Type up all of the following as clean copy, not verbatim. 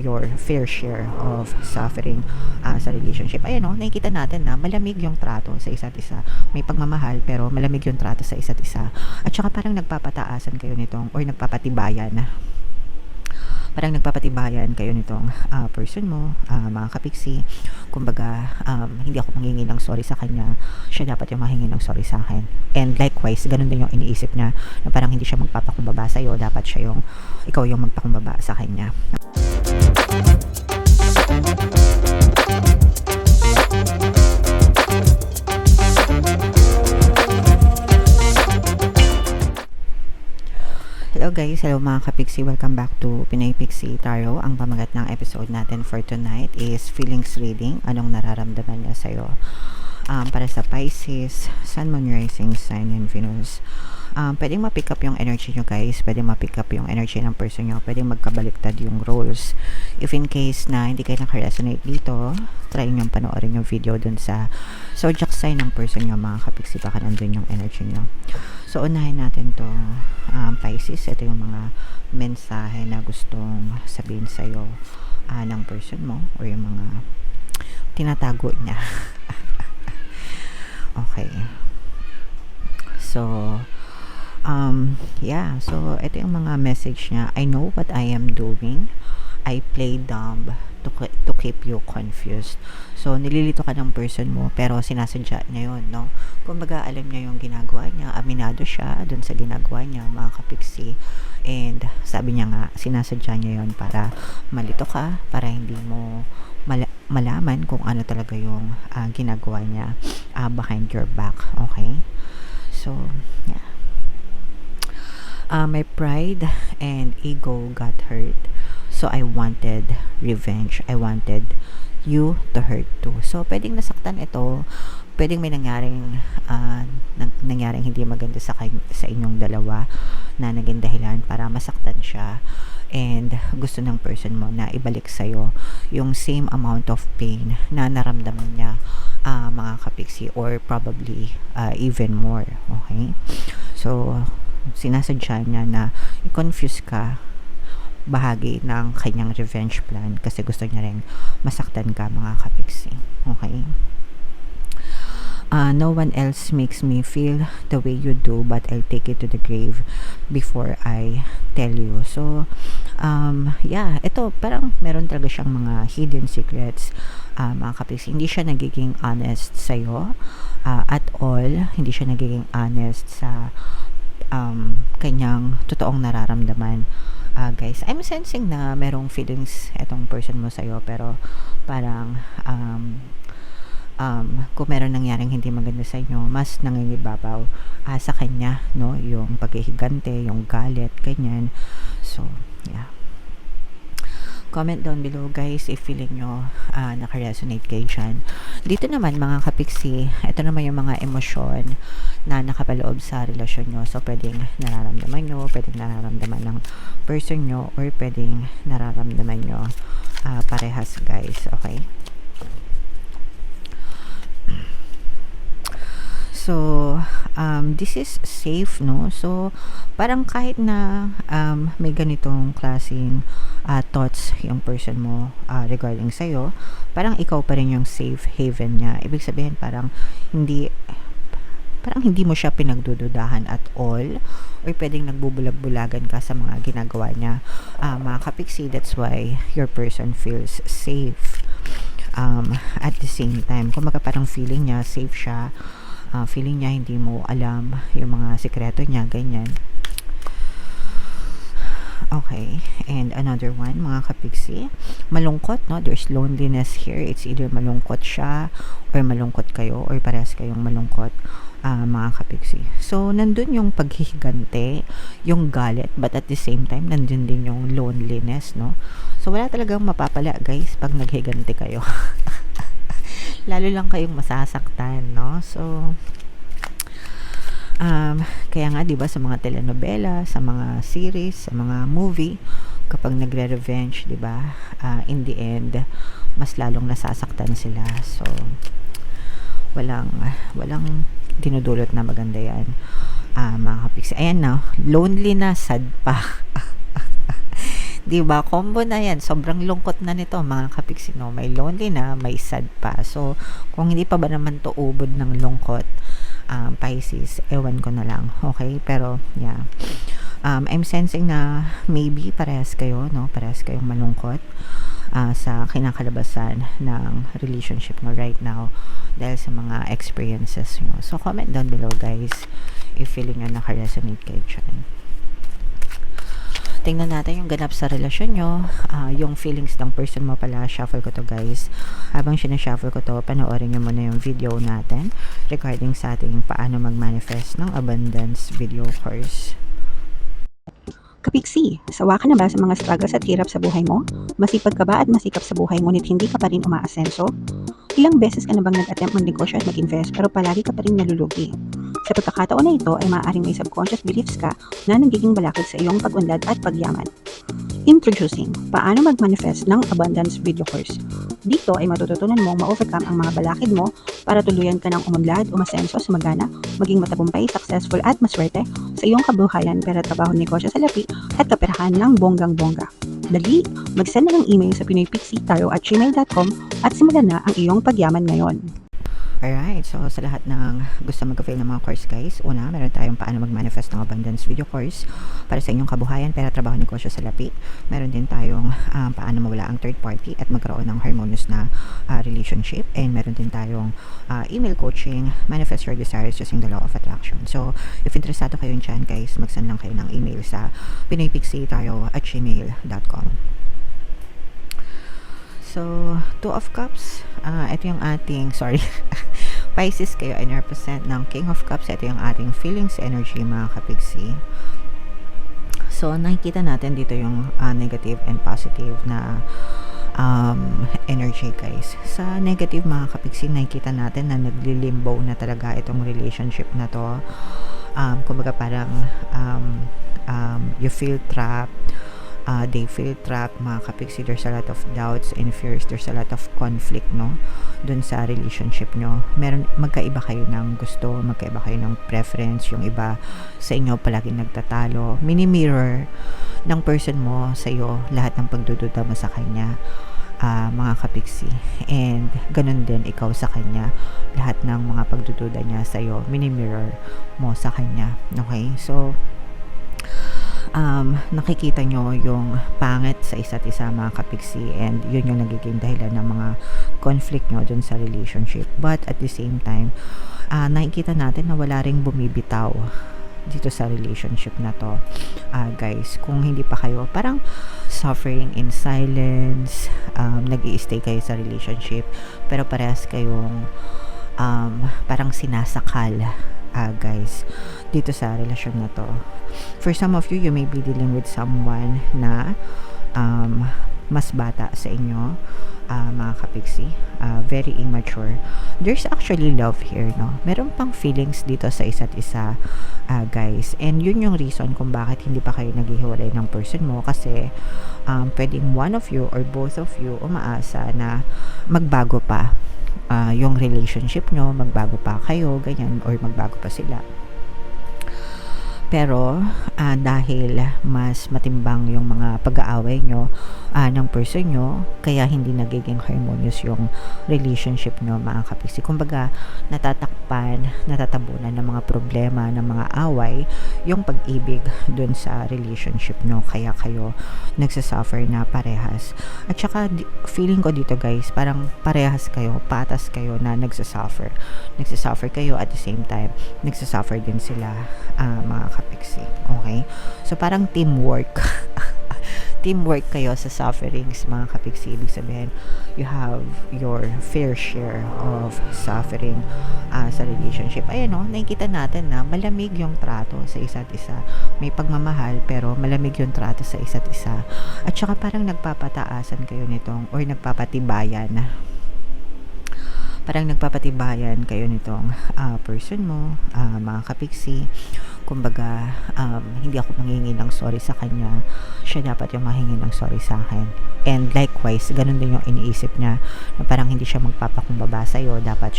your fair share of suffering sa relationship. Ayan o, nakikita natin na malamig yung trato sa isa't isa. May pagmamahal pero malamig yung trato sa isa't isa. At saka parang nagpapataasan kayo nitong or nagpapatibayan kayo nitong person mo, mga kapiksi. Kumbaga, hindi ako manghingi ng sorry sa kanya, siya dapat yung mahingi ng sorry sa akin. And likewise, ganun din yung iniisip niya na parang hindi siya magpapakumbaba sa'yo, dapat ikaw yung magpakumbaba sa kanya. Hello guys, hello mga kapiksi, welcome back to Pinoy Pixie Tarot. Ang pamagat ng episode natin for tonight is feelings reading. Anong nararamdaman niya sa'yo? Para sa Pisces, Sun, Moon, Rising Sign, and Venus. Pwedeng ma-pick up yung energy nyo guys, pwedeng ma-pick up yung energy ng person nyo, pwedeng magkabaliktad yung roles. If in case na hindi kayo naka-resonate dito, try nyo panoorin yung video dun sa zodiac sign ng person nyo mga kapiksi, baka nandun yung energy nyo. So unahin natin to Pisces, ito yung mga mensahe na gustong sabihin sa'yo ng person mo or yung mga tinatago niya. Okay. So, so ito yung mga message niya. I know what I am doing. I play dumb to keep you confused. So, nililito ka ng person mo, pero sinasadya niya yun, no? Kumbaga, alam niya yung ginagawa niya, aminado siya dun sa ginagawa niya, mga kapiksi. And, sabi niya nga, sinasadya niya yun para malito ka, para hindi mo malaman kung ano talaga yung ginagawa niya behind your back, okay? So, yeah. My pride and ego got hurt. So, I wanted revenge. I wanted you to hurt too. So, pwedeng nasaktan ito. Pwedeng may nangyaring hindi maganda sa inyong dalawa na naging dahilan para masaktan siya. And gusto ng person mo na ibalik sa'yo yung same amount of pain na naramdaman niya, mga kapiksi, or probably even more. Okay? So, sinasadya niya na i-confuse ka bahagi ng kanyang revenge plan kasi gusto niya rin masaktan ka, mga kapiksi. Okay? No one else makes me feel the way you do, but I'll take it to the grave before I tell you. So, ito parang meron talaga siyang mga hidden secrets, mga kapiksi. Hindi siya nagiging honest sa'yo at all. Hindi siya nagiging honest sa kanyang totoong nararamdaman. Guys, I'm sensing na merong feelings etong person mo sa'yo, pero parang kung meron nangyaring hindi maganda sa inyo, mas nangingibabaw sa kanya, no? Yung paghihigante, yung galit, ganyan. So, yeah. Comment down below guys if feeling nyo naka-resonate kayo dyan. Dito naman mga kapiksi, ito naman yung mga emosyon na nakapaloob sa relasyon nyo. So, pwedeng nararamdaman nyo, pwedeng nararamdaman ng person nyo, or pwedeng nararamdaman nyo parehas guys. Okay? So, this is safe, no? So, parang kahit na may ganitong klaseng thoughts yung person mo regarding sa'yo, parang ikaw pa rin yung safe haven niya. Ibig sabihin, parang hindi mo siya pinagdududahan at all, or pwedeng nagbubulag-bulagan ka sa mga ginagawa niya. Mga kapiksi, that's why your person feels safe. At the same time, kumbaga parang feeling niya safe siya, feeling niya hindi mo alam yung mga sekreto niya, ganyan. Okay, and another one, mga kapiksi, malungkot, no? There's loneliness here. It's either malungkot siya or malungkot kayo, or parehas kayong malungkot, mga kapiksi. So, nandun yung paghihigante, yung galit, but at the same time, nandun din yung loneliness, no? So, wala talagang mapapala, guys, pag naghigante kayo. Lalo lang kayong masasaktan, no? So, kaya nga, diba, sa mga telenovela, sa mga series, sa mga movie, kapag nagre-revenge, diba, in the end, mas lalong nasasaktan sila. So, walang dinudulot na maganda yan, mga kapiksi. Ayan na, lonely na, sad pa. 'Di ba, combo na 'yan, sobrang lungkot na nito mga kapiksi 'no, may lonely na, may sad pa. So, kung hindi pa ba naman 'to ubod ng lungkot, Pisces, ewan ko na lang, okay. Pero yeah, I'm sensing na maybe parehas kayo 'no, parehas kayong malungkot, sa kinakalabasan ng relationship mo right now dahil sa mga experiences niyo. So, comment down below guys if feeling niyo naka-resonate kayo diyan. Tingnan natin yung ganap sa relasyon nyo, yung feelings ng person mo pala. Shuffle ko to guys. Habang sinashuffle ko to, panoorin nyo muna yung video natin regarding sa ating paano mag-manifest ng abundance video course. Kapiksi, sawa ka na ba sa mga struggles at hirap sa buhay mo? Masipag ka ba at masikap sa buhay ngunit hindi ka pa rin umaasenso? Ilang beses ka na bang nag-attempt mag-negosyo at mag-invest pero palagi ka pa rin nalulugi? Sa pagkakataon na ito ay maaaring may subconscious beliefs ka na nagiging balakid sa iyong pag-unlad at pagyaman. Introducing, paano mag-manifest ng abundance video course. Dito ay matututunan mong ma-overcome ang mga balakid mo para tuluyan ka ng umunlad, umasenso, sumagana, maging matagumpay, successful at maswerte sa iyong kabuhayan, pera, trabaho, negosyo, salapi at kaperahan ng bonggang-bongga. Dali, mag-send na ng email sa pinoypixie@gmail.com at simulan na ang iyong pagyaman ngayon. Alright, so sa lahat ng gusto mag-avail ng mga course guys, una, meron tayong paano mag-manifest ng abundance video course para sa inyong kabuhayan, pera, trabaho, negosyo, salapi. Meron din tayong paano mawala ang third party at magkaroon ng harmonious na relationship. And meron din tayong email coaching, manifest your desires using the law of attraction. So, if interesado kayo dyan guys, mag-send lang kayo ng email sa pinoypixie@gmail.com. So, Two of Cups, ito yung ating, sorry, Pisces kayo ay represent ng King of Cups. Ito yung ating feelings energy mga kapigsi. So, nakikita natin dito yung negative and positive na energy guys. Sa negative mga kapigsi, nakikita natin na naglilimbo na talaga itong relationship na to. Kumbaga parang you feel trapped. They feel trapped mga kapigsi. There's a lot of doubts and fears. There's a lot of conflict no dun sa relationship nyo. Magkaiba kayo ng gusto, magkaiba kayo ng preference. Yung iba sa inyo palaging nagtatalo. Mini-mirror ng person mo sa iyo lahat ng pagdududa mo sa kanya, mga kapigsi. And ganun din ikaw sa kanya, lahat ng mga pagdududa niya sa iyo, mini-mirror mo sa kanya. Okay, so nakikita nyo yung pangit sa isa't isa mga kapigsi, and yun yung nagiging dahilan ng mga conflict nyo dun sa relationship. But at the same time, nakikita natin na wala ring bumibitaw dito sa relationship na to, guys. Kung hindi pa kayo parang suffering in silence, nag-i-stay kayo sa relationship pero parehas kayong parang sinasakal, guys, dito sa relasyon na to. For some of you, you may be dealing with someone na mas bata sa inyo, mga kapigsi, very immature. There's actually love here, no? Meron pang feelings dito sa isa't isa, guys. And yun yung reason kung bakit hindi pa kayo naghihiwalay ng person mo, kasi pwedeng one of you or both of you umaasa na magbago pa yung relationship nyo, magbago pa kayo, ganyan, or magbago pa sila. Pero dahil mas matimbang yung mga pag-aaway nyo ng person nyo, kaya hindi nagiging harmonious yung relationship nyo mga kapigsi. Kumbaga natatakpan, natatabunan ng mga problema, ng mga away yung pag-ibig dun sa relationship nyo, kaya kayo nagsasuffer na parehas. At saka feeling ko dito guys, parang parehas kayo, patas kayo na nagsasuffer kayo, at the same time nagsasuffer din sila, mga kapigsi. Okay, so parang teamwork teamwork kayo sa sufferings mga kapigsi. Ibig sabihin, you have your fair share of suffering sa relationship. Ayan o, nakikita natin na malamig yung trato sa isa't isa. May pagmamahal pero malamig yung trato sa isa't isa. At saka parang nagpapataasan kayo nitong, or nagpapatibayan kayo nitong person mo, mga kapigsi. Kumbaga, hindi ako manghingi ng sorry sa kanya, siya dapat yung mahingi ng sorry sa akin. And likewise, ganun din yung iniisip niya, na parang hindi siya magpapakumbaba sa'yo, dapat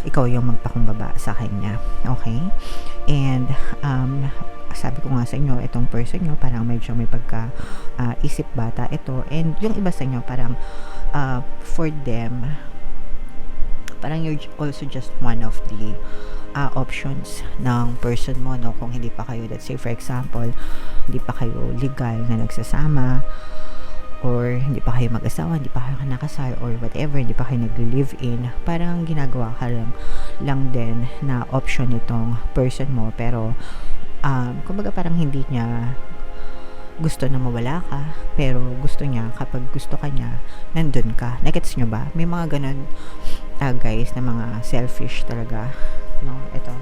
ikaw yung magpakumbaba sa kanya. Okay? And sabi ko nga sa inyo, itong person nyo, parang medyo may pagka isip bata ito. And yung iba sa inyo, parang for them, parang you're also just one of the options ng person mo, no? Kung hindi pa kayo, let's say for example, hindi pa kayo legal na nagsasama, or hindi pa kayo mag-asawa, hindi pa kayo nakasal, or whatever, hindi pa kayo nag-live-in, parang ginagawa ka lang din na option nitong person mo. Pero kumbaga parang hindi niya gusto na mawala ka, pero gusto niya kapag gusto ka niya, nandun ka. Nagets nyo ba? May mga ganun guys, na mga selfish talaga, no? Ito,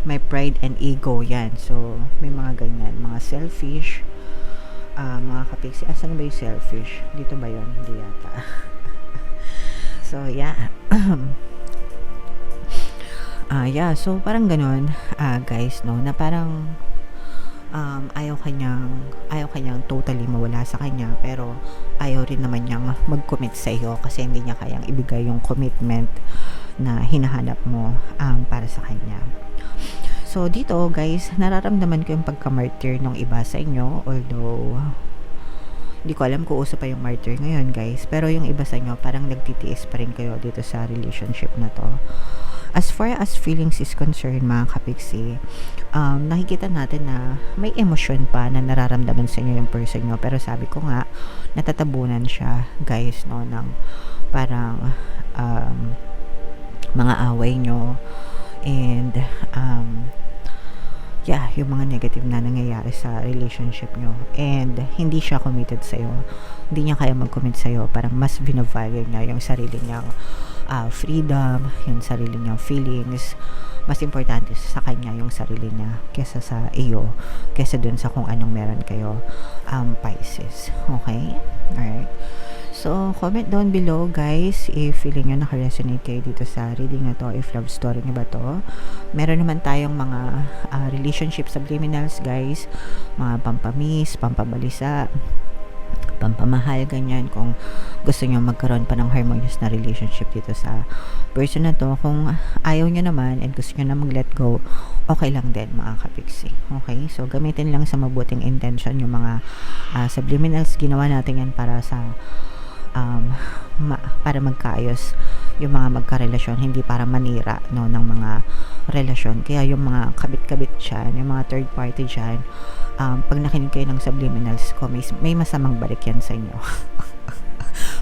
may pride and ego yan. So may mga ganyan, mga selfish, mga kapiksi. Asan ba yung selfish? Dito ba yun? Hindi yata. So yeah. Yeah, so parang ganun, guys, no, na parang ayaw kanyang totally mawala sa kanya, pero ayaw rin naman niyang mag-commit sa iyo kasi hindi niya kayang ibigay yung commitment na hinahanap mo para sa kanya. So dito guys, nararamdaman ko yung pagka-martyr ng iba sa inyo, although hindi ko alam kung uso pa yung martyr ngayon guys, pero yung iba sa inyo parang nagtitiis pa rin kayo dito sa relationship na to. As far as feelings is concerned, mga kapiksi, nakikita natin na may emosyon pa na nararamdaman sa inyo yung person nyo, pero sabi ko nga, natatabunan siya guys, no, ng parang mga away nyo, and yeah, yung mga negative na nangyayari sa relationship nyo, and hindi siya committed sa'yo, hindi niya kaya mag-commit sa'yo, parang mas binavalue niya yung sarili niyang freedom, yung sarili niyang feelings. Mas importante sa kanya yung sarili niya kesa sa iyo, kesa dun sa kung anong meron kayo, Pisces. Okay? Alright. So, comment down below guys if feeling nyo naka-resonate kayo dito sa reading na to, if love story nyo ba to. Meron naman tayong mga relationship subliminals guys, mga pampamis, pampabalisa, pampamahal, ganyan. Kung gusto nyo magkaroon pa ng harmonious na relationship dito sa person na to, kung ayaw nyo naman and gusto nyo na mag-let go, okay lang din mga kapiksi. Okay? So, gamitin lang sa mabuting intention yung mga subliminals. Ginawa natin yan para sa para magkaayos yung mga magkarelasyon, hindi para manira, no, ng mga relasyon. Kaya yung mga kabit-kabit dyan, yung mga third party dyan, pag nakinig kayo ng subliminals ko, may masamang balik yan sa inyo.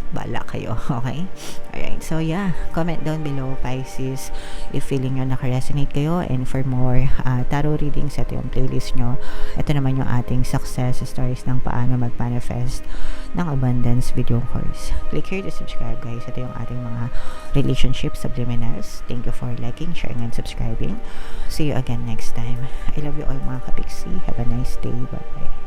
Bala kayo, okay? Alright, so yeah, comment down below Pisces if feeling nyo naka-resonate kayo, and for more tarot readings, ito yung playlist nyo. Ito naman yung ating success stories ng paano mag-manifest ng abundance video course. Click here to subscribe guys. Ito yung ating mga relationship subliminals. Thank you for liking, sharing, and subscribing. See you again next time. I love you all mga kapiksi. Have a nice day. Bye bye.